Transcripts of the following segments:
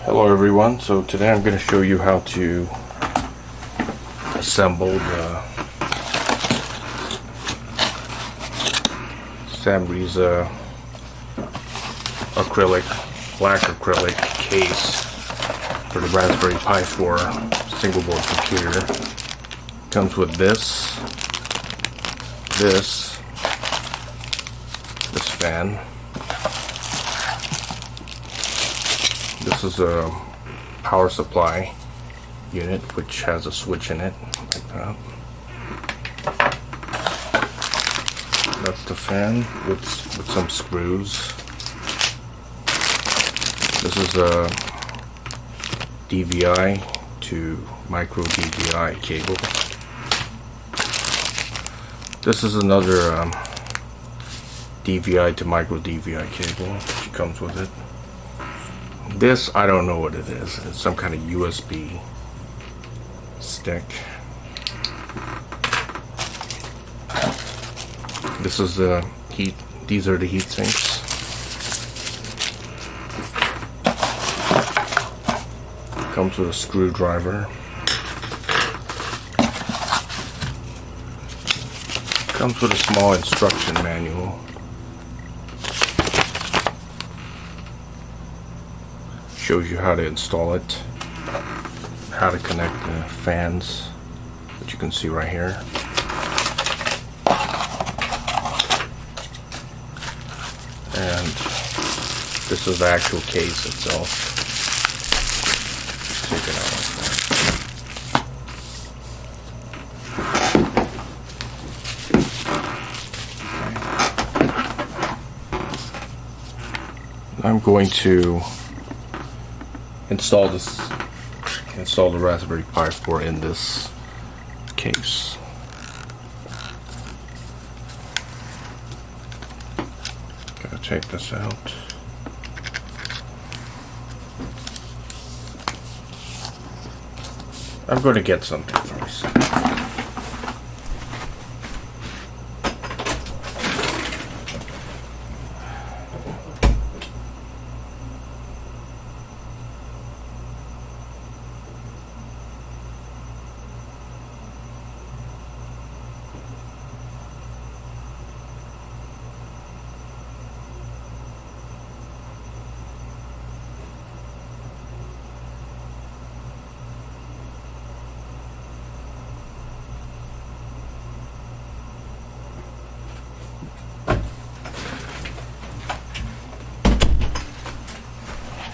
Hello everyone, so today I'm going to show you how to assemble the Smraza black acrylic case for the Raspberry Pi 4 single board computer. Comes with this fan. This is a power supply unit which has a switch in it, like that. That's the fan with some screws. This is a DVI to micro DVI cable. This is another DVI to micro DVI cable which comes with it. This, I don't know what it is. It's some kind of USB stick. This is the heat. These are the heat sinks. Comes with a screwdriver. Comes with a small instruction manual. Shows you how to install it, how to connect the fans, which you can see right here. And this is the actual case itself. Take it out like that. I'm going to install the Raspberry Pi 4 in this case. Gotta take this out. I'm going to get something first.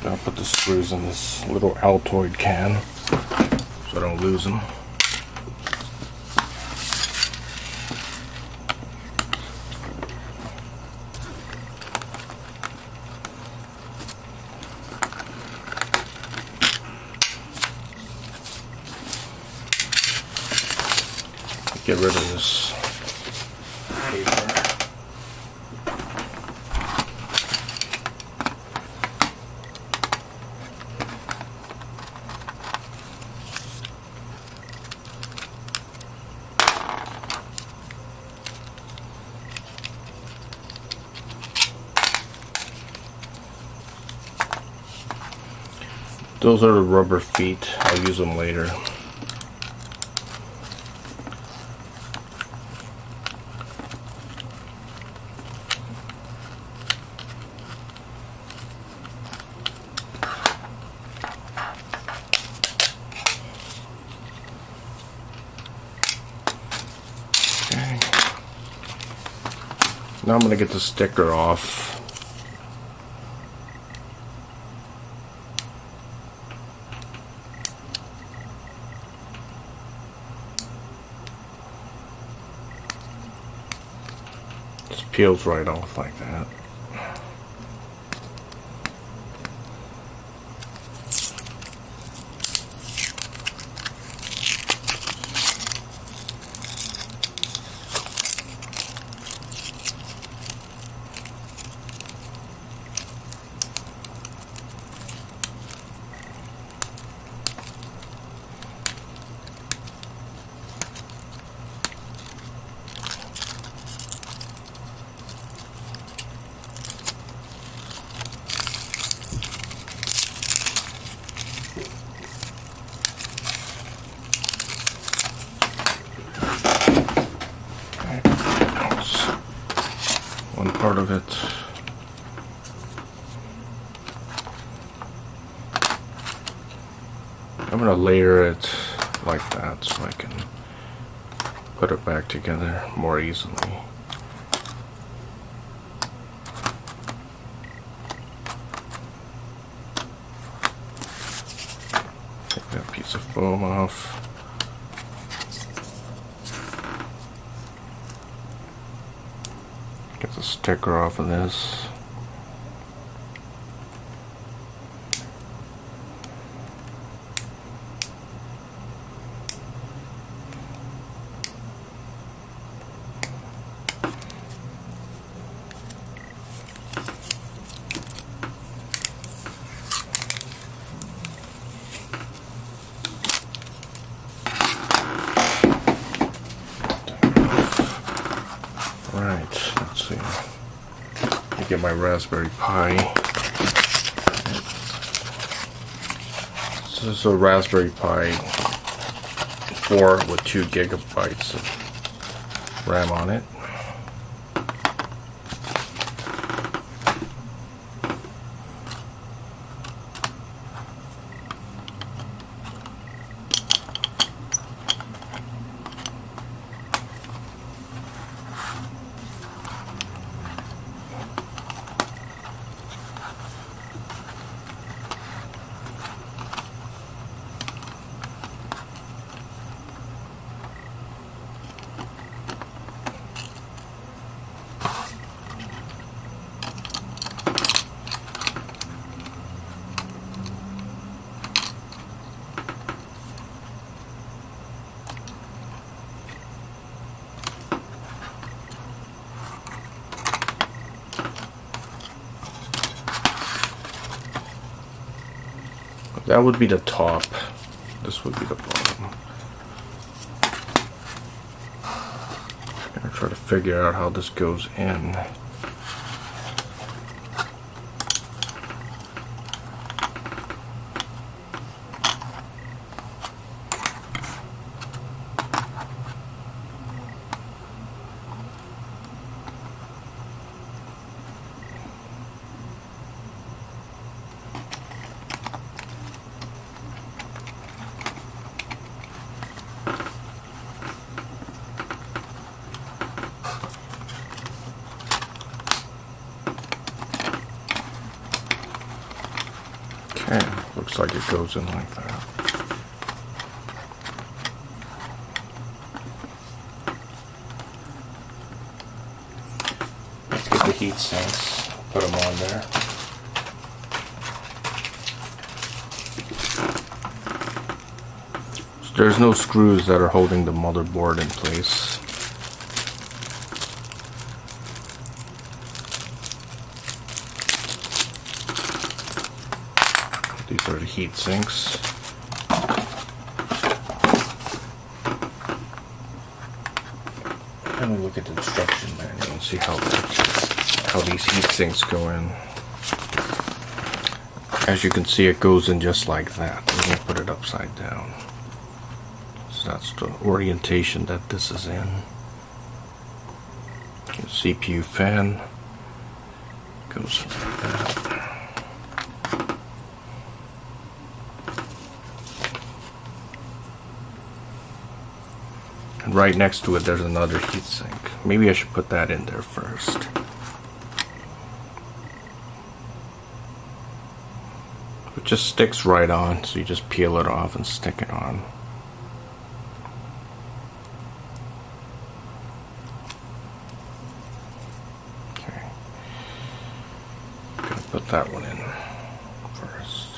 I'll put the screws in this little Altoid can so I don't lose them. Get rid of this paper. Those are the rubber feet. I'll use them later. Okay. Now I'm going to get the sticker off. Peels right off like that. one part of it. I'm going to layer it like that so I can put it back together more easily. Take that piece of foam off. Get the sticker off of this. Let's see. Let me get my Raspberry Pi. This is a Raspberry Pi 4 with 2 gigabytes of RAM on it. That would be the top. This would be the bottom. I'm gonna try to figure out how this goes in. Okay, looks like it goes in like that. Let's get the heat sinks, put them on there. So there's no screws that are holding the motherboard in place. These are the heat sinks. And we look at the instruction manual and see how these heat sinks go in. As you can see, it goes in just like that. We're going to put it upside down. So that's the orientation that this is in. The CPU fan goes like that. And right next to it there's another heatsink. Maybe I should put that in there first. It just sticks right on, so you just peel it off and stick it on. Okay. Gonna put that one in first.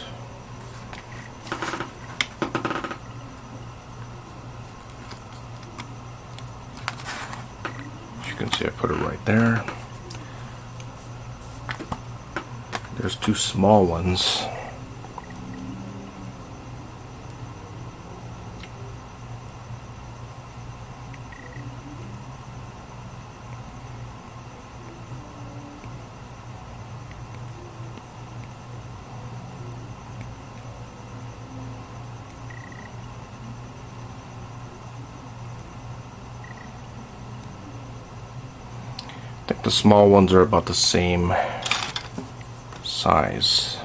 You can see I put it right there. There's two small ones. I think the small ones are about the same size.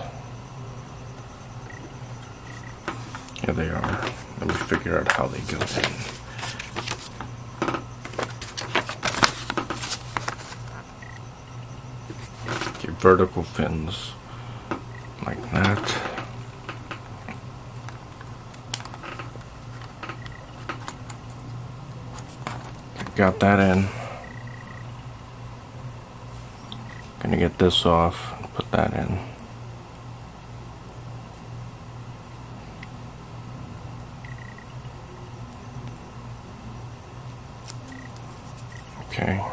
Yeah, they are. Let me figure out how they go in. Okay, vertical fins like that. Got that in. Gonna get this off and put that in. Okay.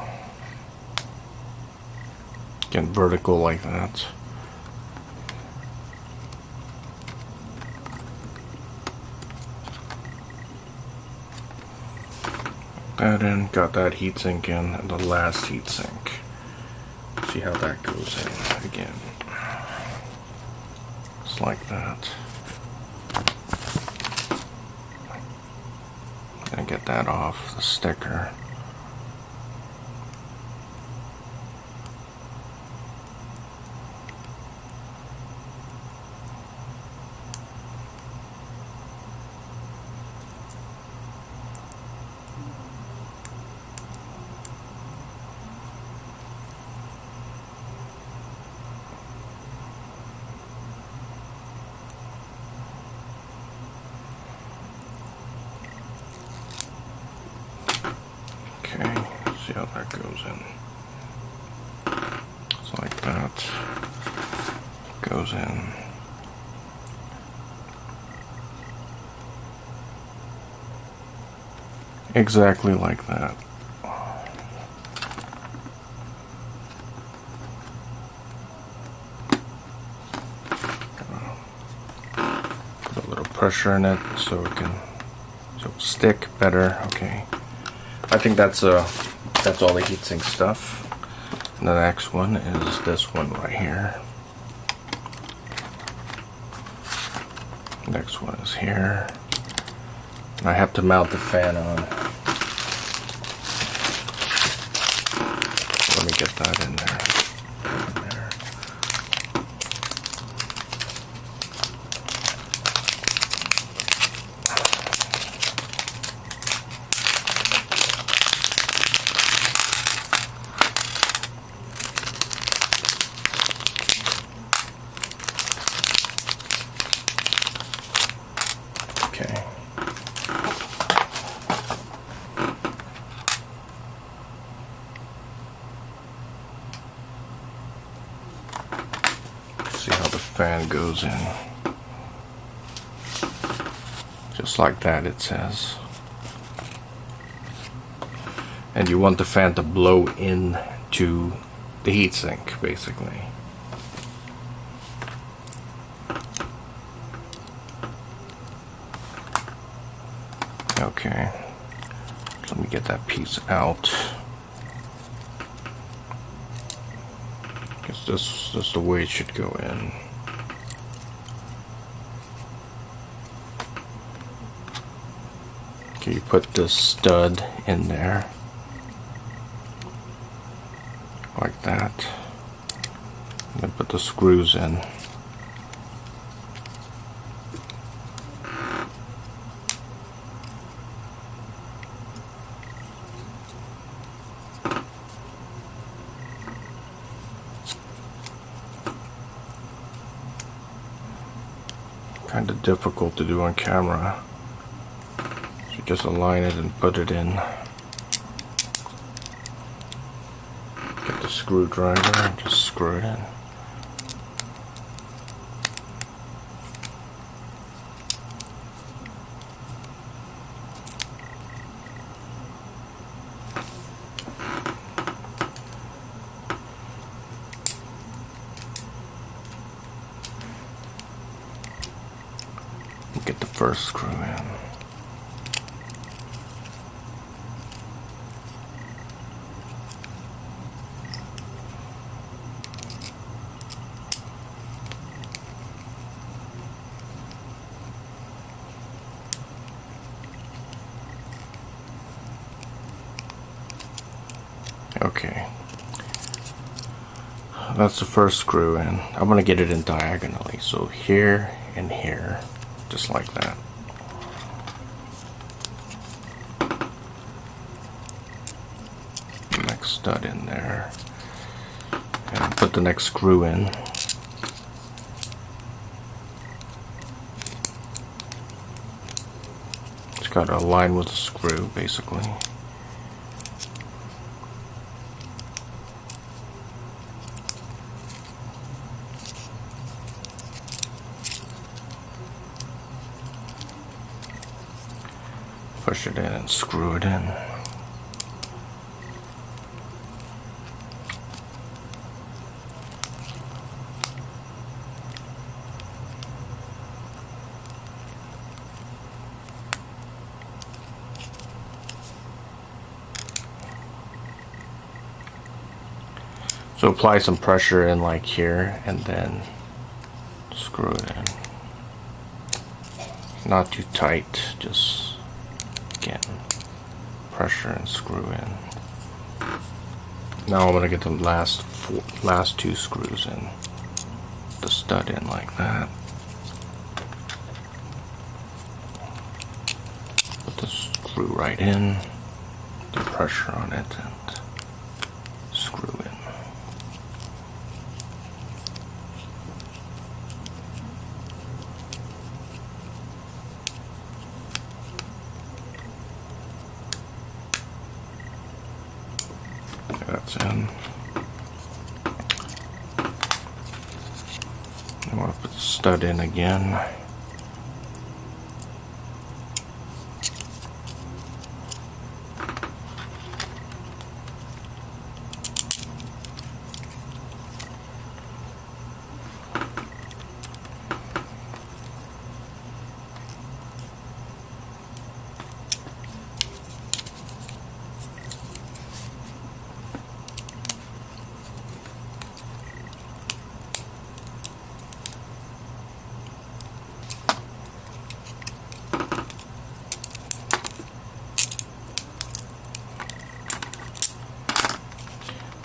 Get vertical like that. That in, got that heatsink in, and the last heatsink. See how that goes in again. Just like that. Gonna get that off the sticker. Okay, see how that goes in. It's like that. Goes in. Exactly like that. Put a little pressure in it so it can stick better. Okay. I think that's all the heatsink stuff. And the next one is this one right here. Next one is here. And I have to mount the fan on. Let me get that in there. Okay. See how the fan goes in. Just like that, it says. And you want the fan to blow into the heatsink, basically. Okay, let me get that piece out. Guess this is the way it should go in. Okay, you put this stud in there, like that, and then put the screws in. Kind of difficult to do on camera. So just align it and put it in. Get the screwdriver and just screw it in. Get the first screw in. Okay, That's the first screw in. I'm gonna get it in diagonally, so here and here, just like that. Next stud in there, and put the next screw in. It's got to align with the screw, basically. Push it in and screw it in. So apply some pressure in like here and then screw it in. Not too tight, just again pressure and screw in. Now I'm gonna get the last two screws in. The stud in like that. Put the screw right in. The pressure on it and screw in. That's in. I want to put the stud in again.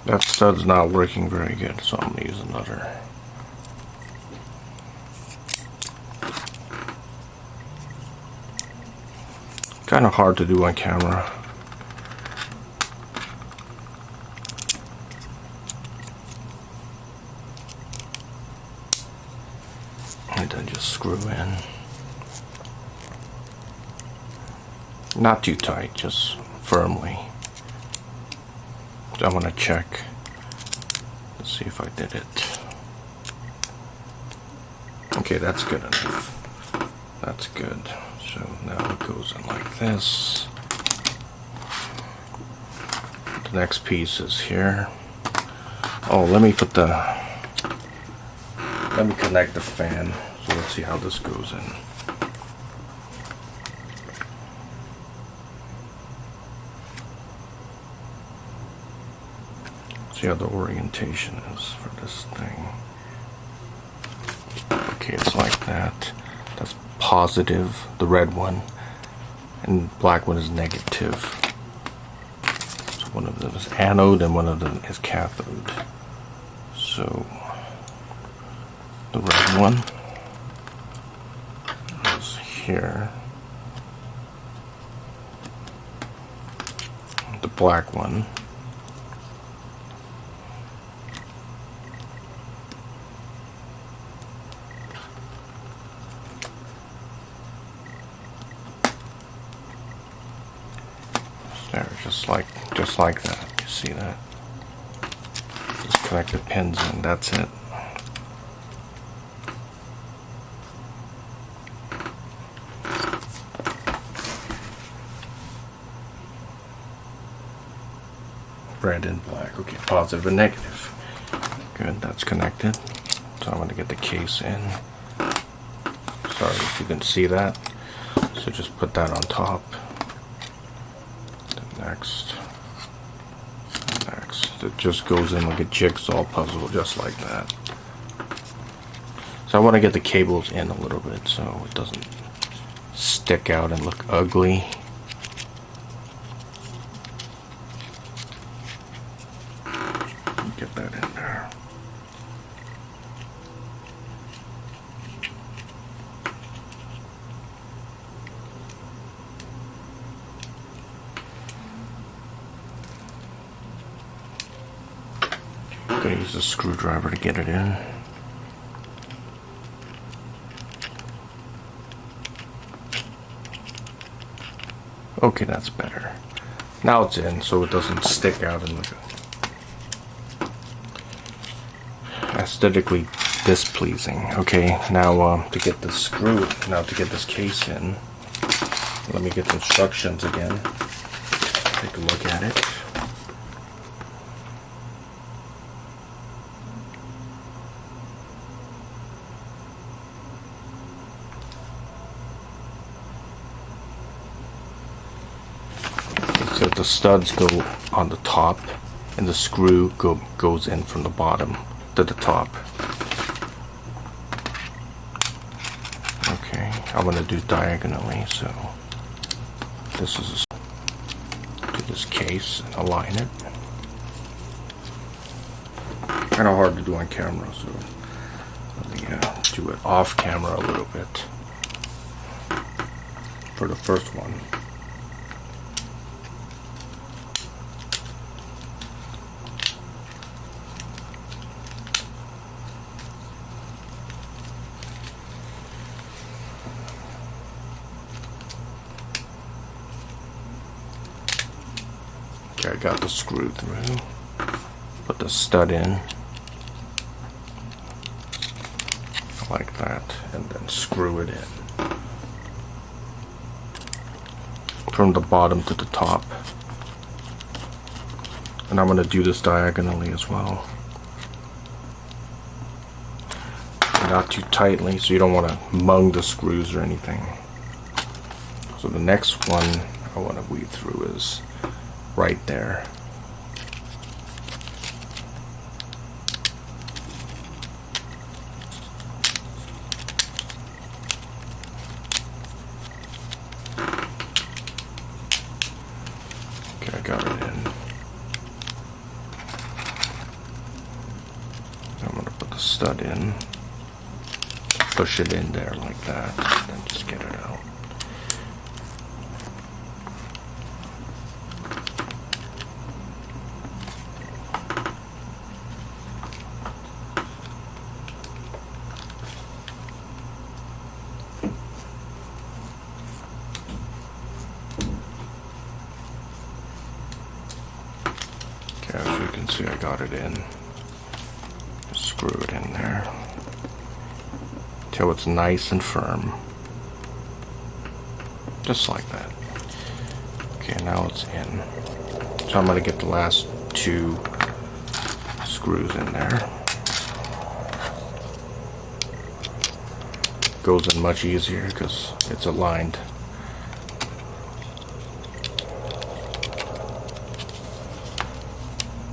That stud's not working very good, so I'm going to use another. Kind of hard to do on camera. And then just screw in. Not too tight, just firmly. I want to check. Let's see if I did it. Okay, that's good enough. That's good. So now it goes in like this. The next piece is here. Oh, let me connect the fan. So let's see how this goes in. See how the orientation is for this thing. Okay, it's like that. That's positive, the red one, and black one is negative. So one of them is anode and one of them is cathode. So the red one is here. The black one there, just like that. You see that? Just connect the pins in. That's it. Red and black. Okay, positive and negative. Good, that's connected. So I'm going to get the case in. Sorry if you can see that. So just put that on top. Next. It just goes in like a jigsaw puzzle, just like that. So I want to get the cables in a little bit so it doesn't stick out and look ugly. Get that in there. I'm gonna use a screwdriver to get it in. Okay, that's better. Now it's in, so it doesn't stick out and look aesthetically displeasing. Okay, now to get this case in, let me get the instructions again. Take a look at it. So the studs go on the top, and the screw goes in from the bottom to the top. Okay, I'm gonna do diagonally, so this is to this case and align it. Kind of hard to do on camera, so let me do it off camera a little bit for the first one. Okay, I got the screw through. Put the stud in like that, and then screw it in from the bottom to the top. And I'm going to do this diagonally as well. Not too tightly, so you don't want to mung the screws or anything. So the next one I want to weave through is right there. Okay, I got it in. I'm going to put the stud in, push it in there like that, and then just get it out. As you can see, I got it in. Just screw it in there till it's nice and firm, just like that. Okay, now it's in. So I'm going to get the last two screws in there. Goes in much easier because it's aligned.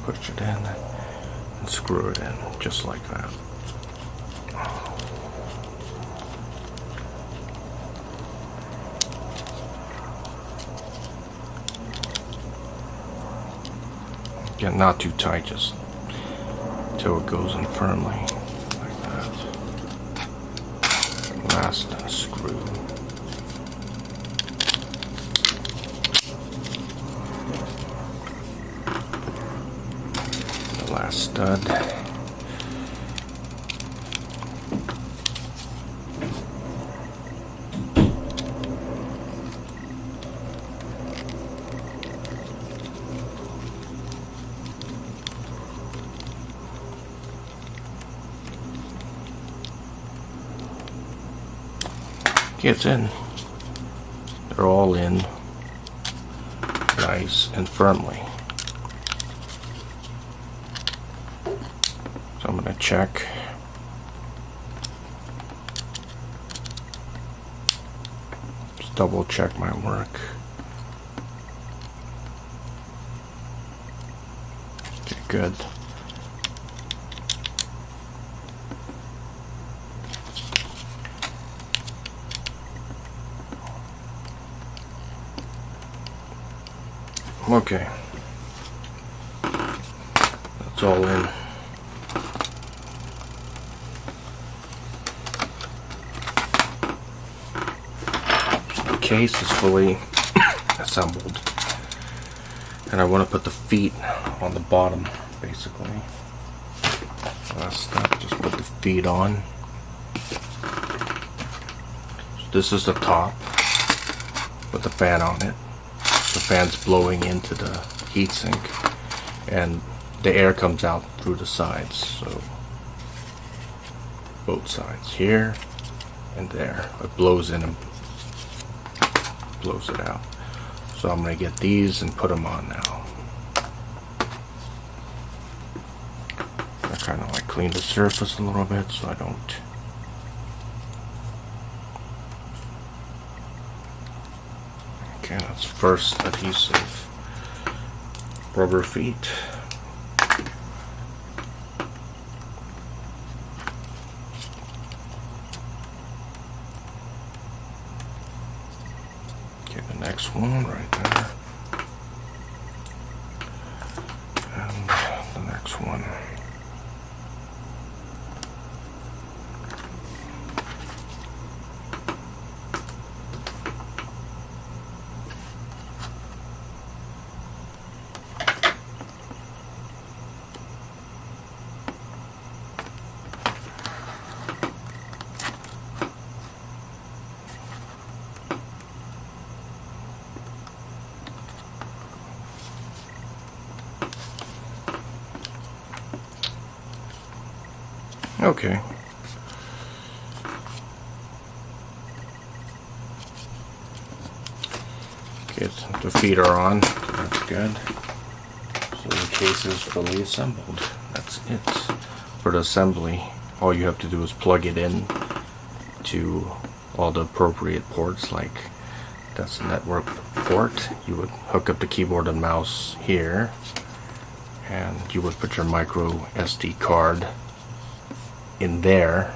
Push it in and screw it in just like that. Again, not too tight, just till it goes in firmly like that. Last screw. Last stud. It's in. They're all in nice and firmly. So I'm going to check. Just double check my work. Okay, good. Okay. That's all in. The case is fully assembled, and I want to put the feet on the bottom, basically. Last step, just put the feet on. So this is the top with the fan on it. The fan's blowing into the heatsink, and the air comes out through the sides. So both sides, here and there, it blows in and blows it out. So I'm going to get these and put them on now. I kind of like clean the surface a little bit so I don't. Okay, that's first adhesive. Rubber feet. Okay, the next one right there. And the next one. Okay. Okay, the feet are on, so that's good. So the case is fully assembled. That's it. For the assembly, all you have to do is plug it in to all the appropriate ports, like that's the network port. You would hook up the keyboard and mouse here, and you would put your micro SD card in there,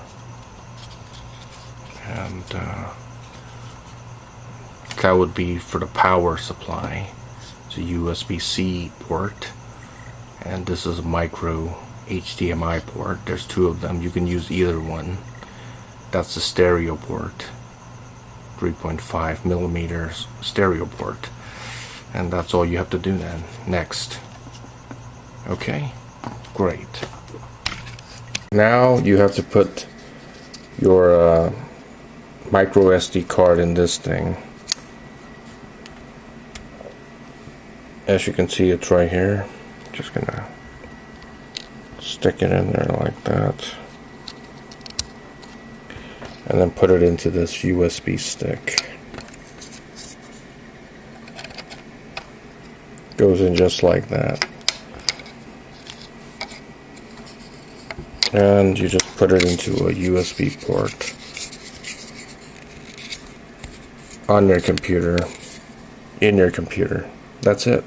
and that would be for the power supply. It's a USB-C port, and this is a micro HDMI port. There's two of them. You can use either one. That's the stereo port, 3.5 millimeters stereo port, and that's all you have to do then. Next. Okay, great. Now you have to put your micro SD card in this thing. As you can see, it's right here. Just gonna stick it in there like that, and then put it into this USB stick. Goes in just like that. And you just put it into a USB port on your computer, in your computer. That's it.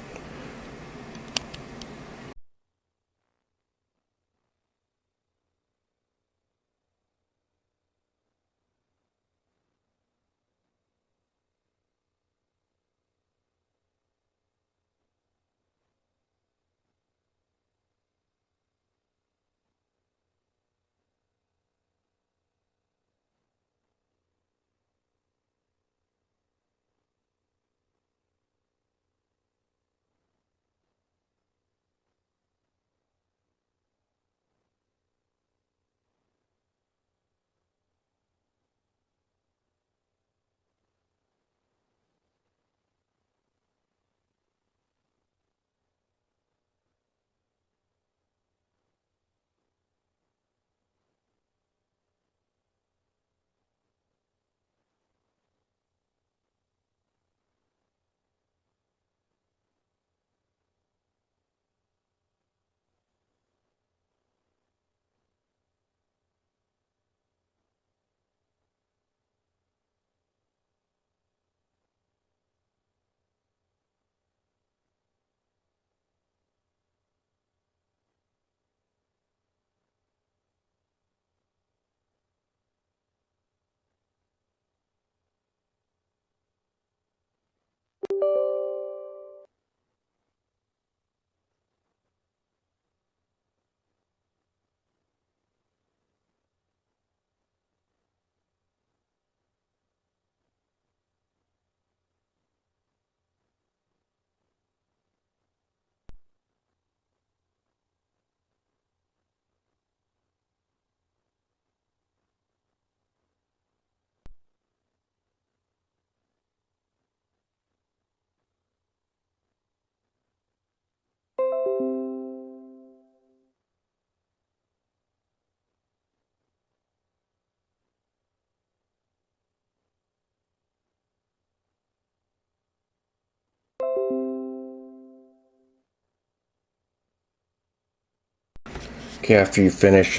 Okay, after you finish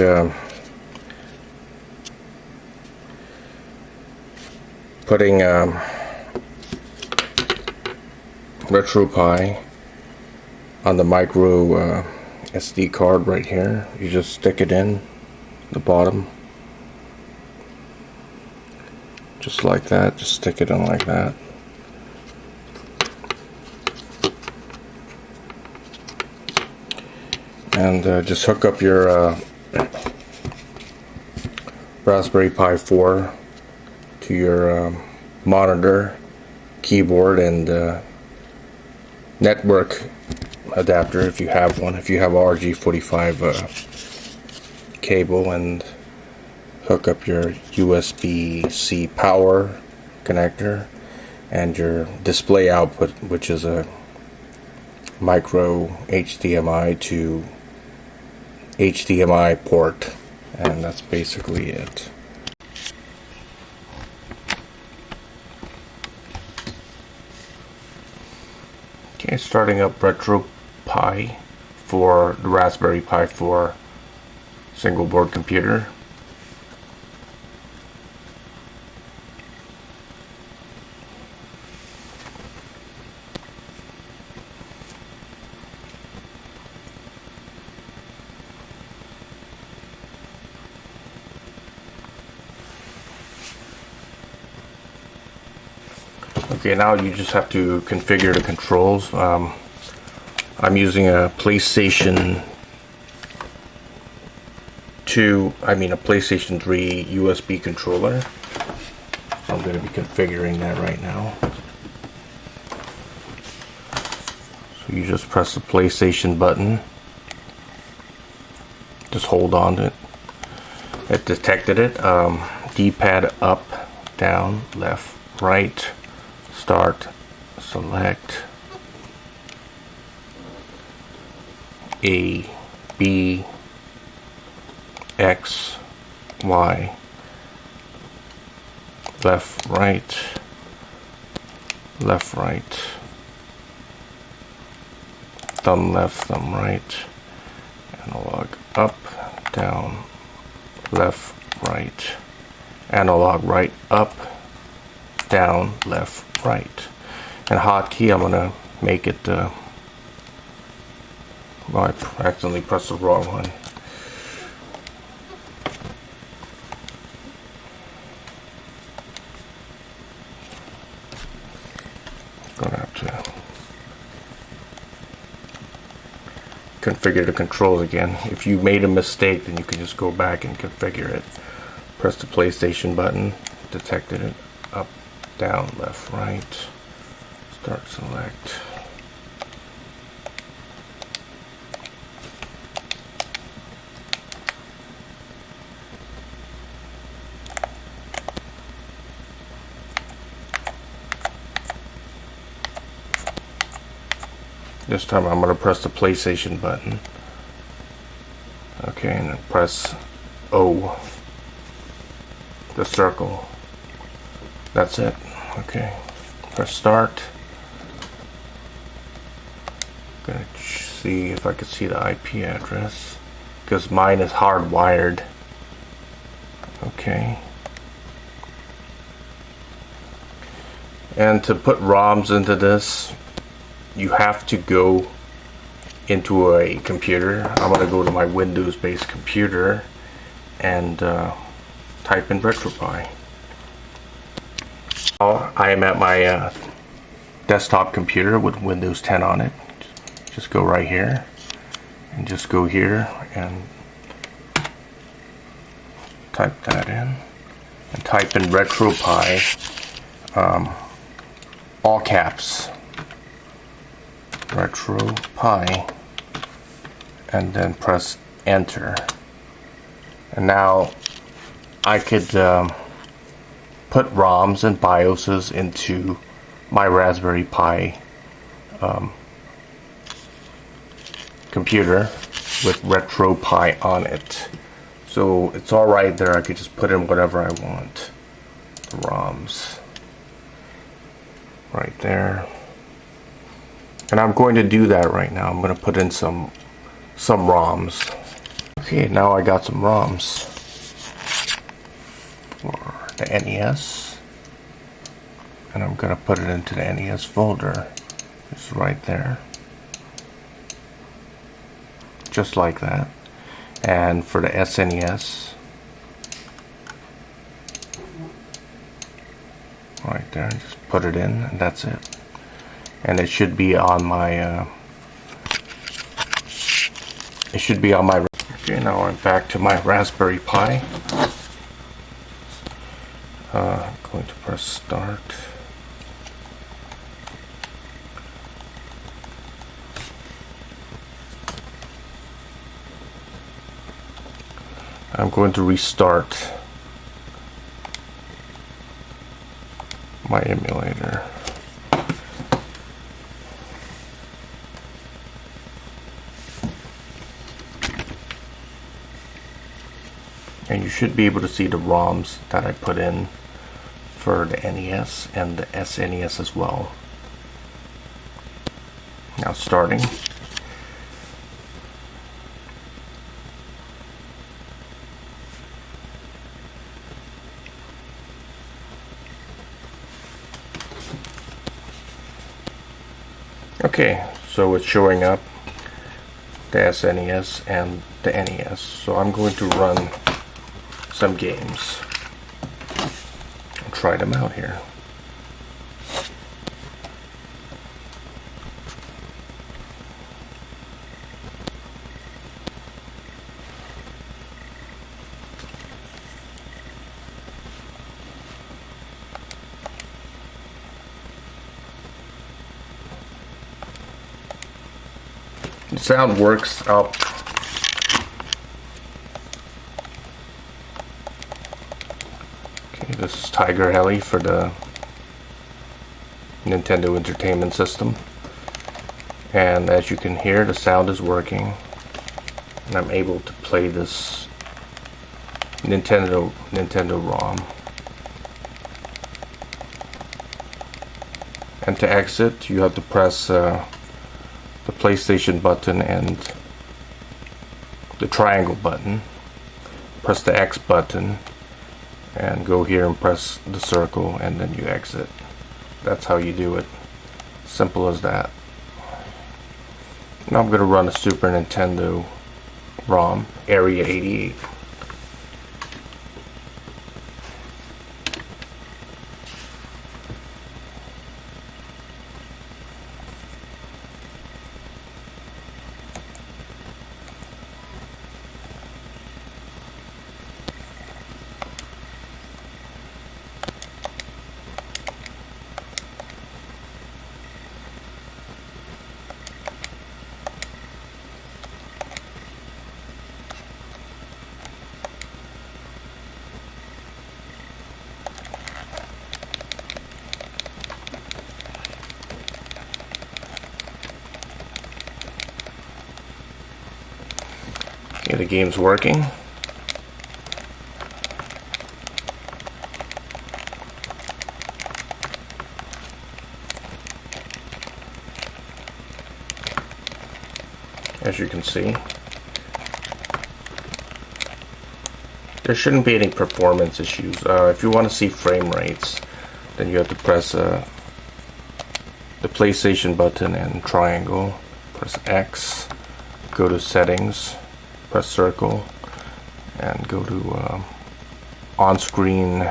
putting Retropie on the micro SD card right here, you just stick it in the bottom, just like that. Just stick it in like that. And just hook up your Raspberry Pi 4 to your monitor, keyboard, and network adapter if you have one. If you have RG45 cable, and hook up your USB-C power connector and your display output, which is a micro HDMI to HDMI port, and that's basically it. Okay, starting up Retropie for the Raspberry Pi 4 single board computer. Okay, now you just have to configure the controls. I'm using a PlayStation 3 USB controller. So I'm going to be configuring that right now. So you just press the PlayStation button. Just hold on to it. It detected it. D-pad up, down, left, right. Start, select A, B, X, Y, left, right, thumb left, thumb right, analog up, down, left, right, analog right, up, down, left, right. And hotkey, I'm gonna make it well, I accidentally pressed the wrong one. Gonna have to configure the controls again. If you made a mistake, then you can just go back and configure it. Press the PlayStation button, detected it, up, down, left, right, start, select. This time I'm going to press the PlayStation button. Okay, and then press O, the circle. That's it. Okay, press start. Gonna see if I can see the IP address, because mine is hardwired. Okay. And to put ROMs into this, you have to go into a computer. I'm gonna go to my Windows-based computer and type in Retropie. I am at my desktop computer with Windows 10 on it. Just go right here and just go here and type that in and type in Retropie, all caps, Retropie, and then press enter. And now I could put ROMs and BIOSes into my Raspberry Pi computer with Retropie on it. So it's all right there. I could just put in whatever I want. The ROMs right there. And I'm going to do that right now. I'm going to put in some ROMs. Okay, now I got some ROMs for the NES, and I'm gonna put it into the NES folder. It's right there, just like that. And for the SNES, right there, just put it in, and that's it. And it should be on my okay, now I'm back to my Raspberry Pi. I'm going to press start. I'm going to restart my emulator. And you should be able to see the ROMs that I put in for the NES and the SNES as well. Now starting. Okay, so it's showing up, the SNES and the NES. So I'm going to run some games and try them out here. The sound works out. Okay, this is Tiger Heli for the Nintendo Entertainment System. And as you can hear, the sound is working. And I'm able to play this Nintendo ROM. And to exit, you have to press the PlayStation button and the triangle button. Press the X button and go here and press the circle, and then you exit. That's how you do it. Simple as that. Now I'm going to run a Super Nintendo ROM, Area 88. Okay, the game's working. As you can see, there shouldn't be any performance issues. If you want to see frame rates, then you have to press the PlayStation button and triangle, press X, go to settings, press circle, and go to on-screen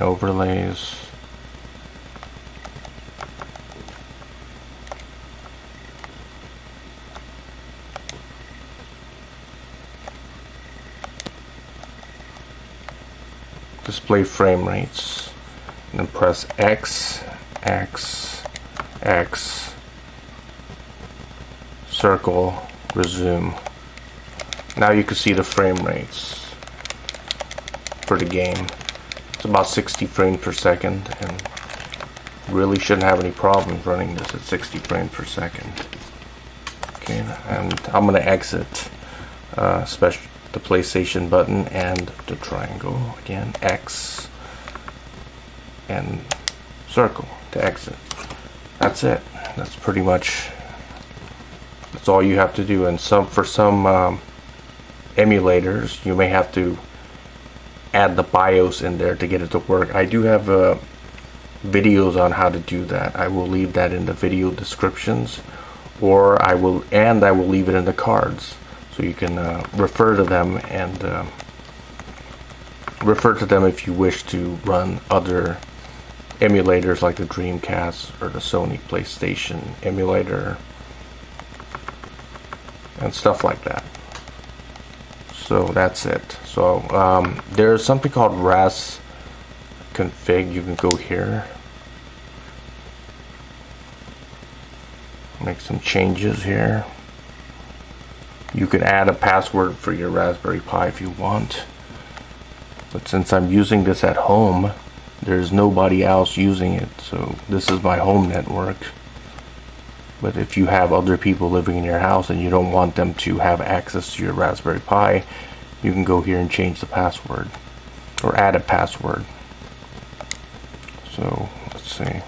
overlays. Display frame rates, and then press X, X, X, circle, resume. Now you can see the frame rates for the game. It's about 60 frames per second, and really shouldn't have any problems running this at 60 frames per second. Okay, and I'm going to exit the PlayStation button and the triangle again, X and circle to exit. That's it. That's That's all you have to do. And for some emulators, you may have to add the BIOS in there to get it to work. I do have videos on how to do that. I will leave that in the video descriptions, or I will leave it in the cards, so you can refer to them and refer to them if you wish to run other emulators like the Dreamcast or the Sony PlayStation emulator and stuff like that. So that's it. So there's something called RAS config. You can go here, make some changes here. You can add a password for your Raspberry Pi if you want, but since I'm using this at home, there's nobody else using it, so this is my home network. But if you have other people living in your house and you don't want them to have access to your Raspberry Pi, you can go here and change the password or add a password. So let's see.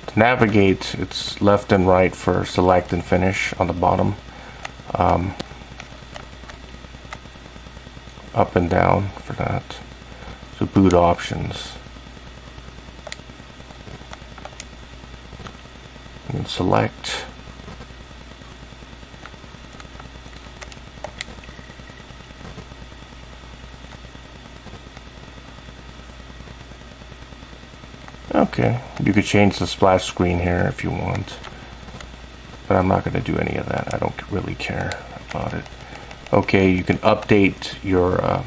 To navigate, it's left and right for select and finish on the bottom. Up and down for that. So boot options. And select. Okay, you could change the splash screen here if you want, but I'm not going to do any of that. I don't really care about it. Okay, you can update your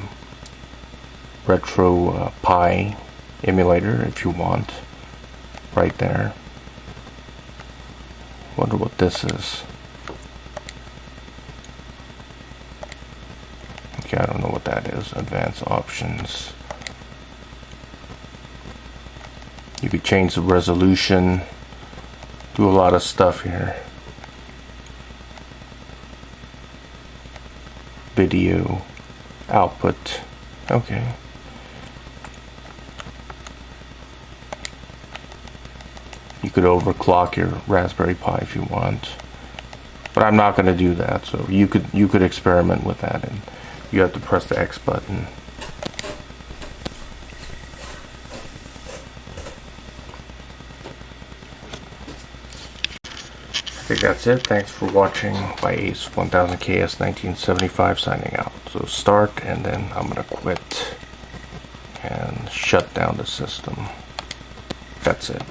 Retropie emulator if you want, right there. Wonder what this is. Okay, I don't know what that is. Advanced options. You could change the resolution, do a lot of stuff here. Video output. Okay. You could overclock your Raspberry Pi if you want, but I'm not going to do that. So you could experiment with that, and you have to press the X button. I think that's it. Thanks for watching. By Ace 1000KS 1975 signing out. So start, and then I'm gonna quit and shut down the system. That's it.